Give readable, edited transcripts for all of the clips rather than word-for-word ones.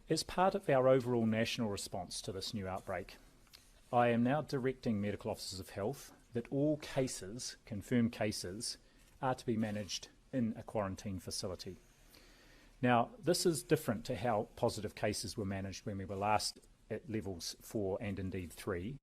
As part of our overall national response to this new outbreak, I am now directing medical officers of health that all cases, confirmed cases, are to be managed in a quarantine facility. Now, this is different to how positive cases were managed when we were last at levels 4 and indeed 3.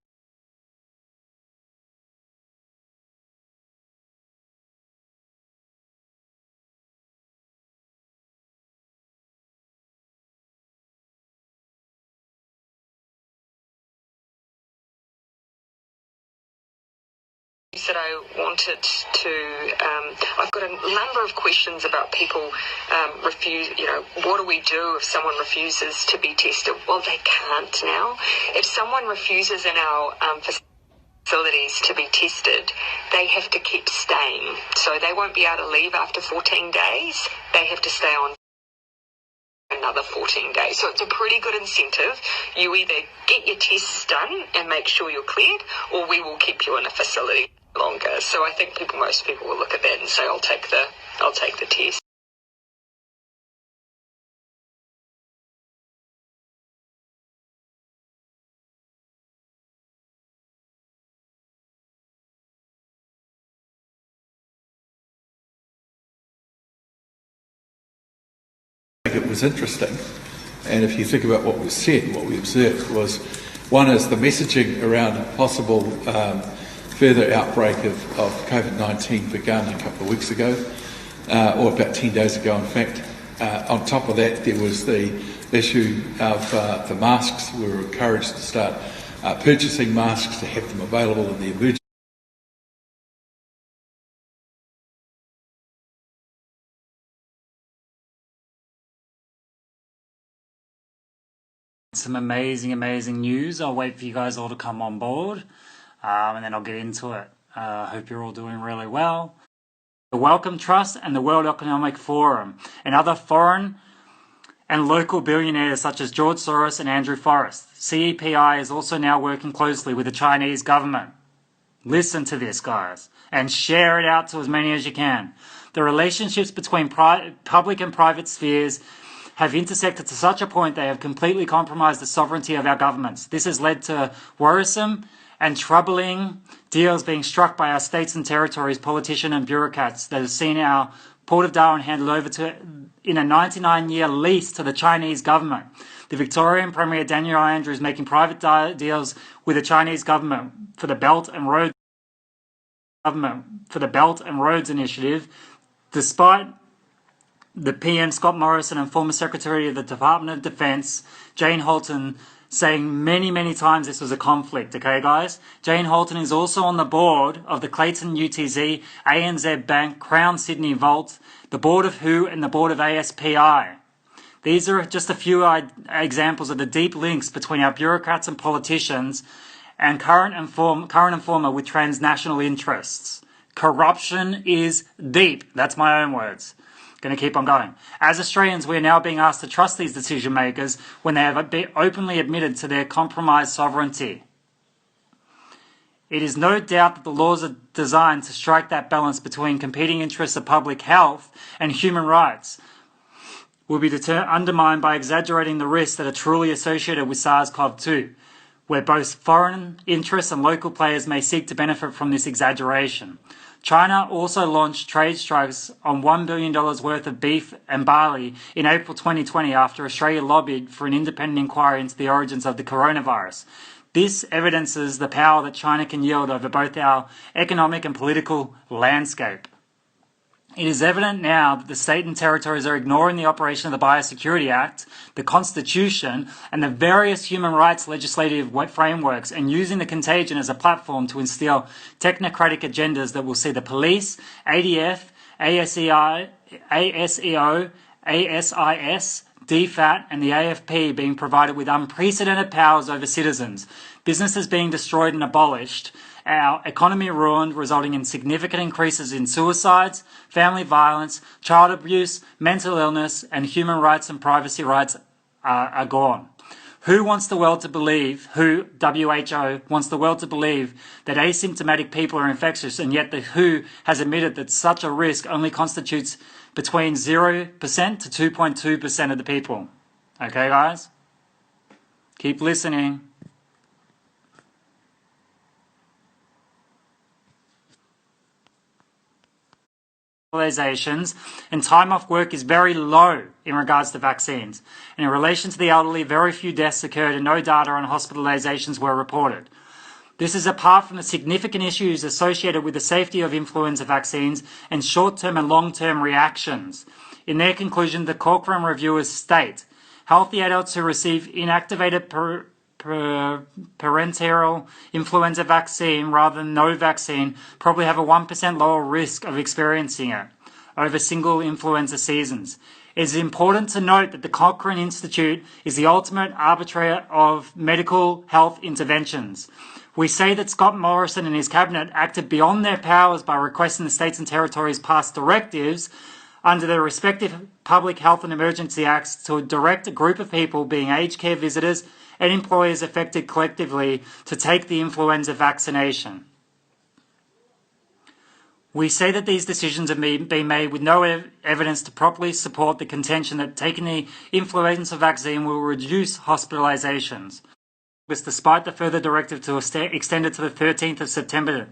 That I wanted to, I've got a number of questions about people refuse, what do we do if someone refuses to be tested? Well, they can't now. If someone refuses in our facilities to be tested, they have to keep staying. So they won't be able to leave after 14 days. They have to stay on another 14 days. So it's a pretty good incentive. You either get your tests done and make sure you're cleared, or we will keep you in a facility longer. So I think most people will look at that and say, I'll take the test. It was interesting, and if you think about what was said, what we observed was, one is the messaging around a possible further outbreak of COVID-19 began a couple of weeks ago, or about 10 days ago in fact. On top of that, there was the issue of the masks. We were encouraged to start purchasing masks to have them available in the emergency. Some amazing news. I'll wait for you guys all to come on board and then I'll get into it. I hope you're all doing really well. The Wellcome Trust and the World Economic Forum and other foreign and local billionaires such as George Soros and Andrew Forrest. CEPI is also now working closely with the Chinese government. Listen to this, guys, and share it out to as many as you can. The relationships between public and private spheres have intersected to such a point they have completely compromised the sovereignty of our governments. This has led to worrisome and troubling deals being struck by our states and territories, politicians and bureaucrats that have seen our Port of Darwin handed over in a 99-year lease to the Chinese government. The Victorian Premier Daniel Andrews making private deals with the Chinese government for the Belt and Roads Initiative, despite the PM Scott Morrison and former Secretary of the Department of Defence, Jane Halton, saying many times this was a conflict, okay guys? Jane Halton is also on the board of the Clayton UTZ, ANZ Bank, Crown Sydney Vault, the board of WHO and the board of ASPI. These are just a few examples of the deep links between our bureaucrats and politicians and current and former with transnational interests. Corruption is deep. That's my own words. Going to keep on going. As Australians, we are now being asked to trust these decision makers when they have openly admitted to their compromised sovereignty. It is no doubt that the laws are designed to strike that balance between competing interests of public health and human rights will be undermined by exaggerating the risks that are truly associated with SARS-CoV-2, where both foreign interests and local players may seek to benefit from this exaggeration. China also launched trade strikes on $1 billion worth of beef and barley in April 2020 after Australia lobbied for an independent inquiry into the origins of the coronavirus. This evidences the power that China can yield over both our economic and political landscape. It is evident now that the state and territories are ignoring the operation of the Biosecurity Act, the Constitution, and the various human rights legislative frameworks and using the contagion as a platform to instill technocratic agendas that will see the police, ADF, ASEO, ASIS, DFAT, and the AFP being provided with unprecedented powers over citizens, businesses being destroyed and abolished, our economy ruined, resulting in significant increases in suicides, family violence, child abuse, mental illness, and human rights and privacy rights are gone. WHO wants the world to believe wants the world to believe that asymptomatic people are infectious, and yet the WHO has admitted that such a risk only constitutes between 0% to 2.2% of the people. Okay, guys? Keep listening. And time off work is very low in regards to vaccines. And in relation to the elderly, very few deaths occurred and no data on hospitalizations were reported. This is apart from the significant issues associated with the safety of influenza vaccines and short-term and long-term reactions. In their conclusion, the Cochrane reviewers state, healthy adults who receive inactivated parenteral influenza vaccine rather than no vaccine probably have a 1% lower risk of experiencing it over single influenza seasons. It is important to note that the Cochrane Institute is the ultimate arbitrator of medical health interventions. We say that Scott Morrison and his cabinet acted beyond their powers by requesting the states and territories pass directives under their respective Public Health and Emergency Acts to direct a group of people, being aged care visitors and employers affected collectively, to take the influenza vaccination. We say that these decisions have been made with no evidence to properly support the contention that taking the influenza vaccine will reduce hospitalizations. Despite the further directive to extend it to the 13th of September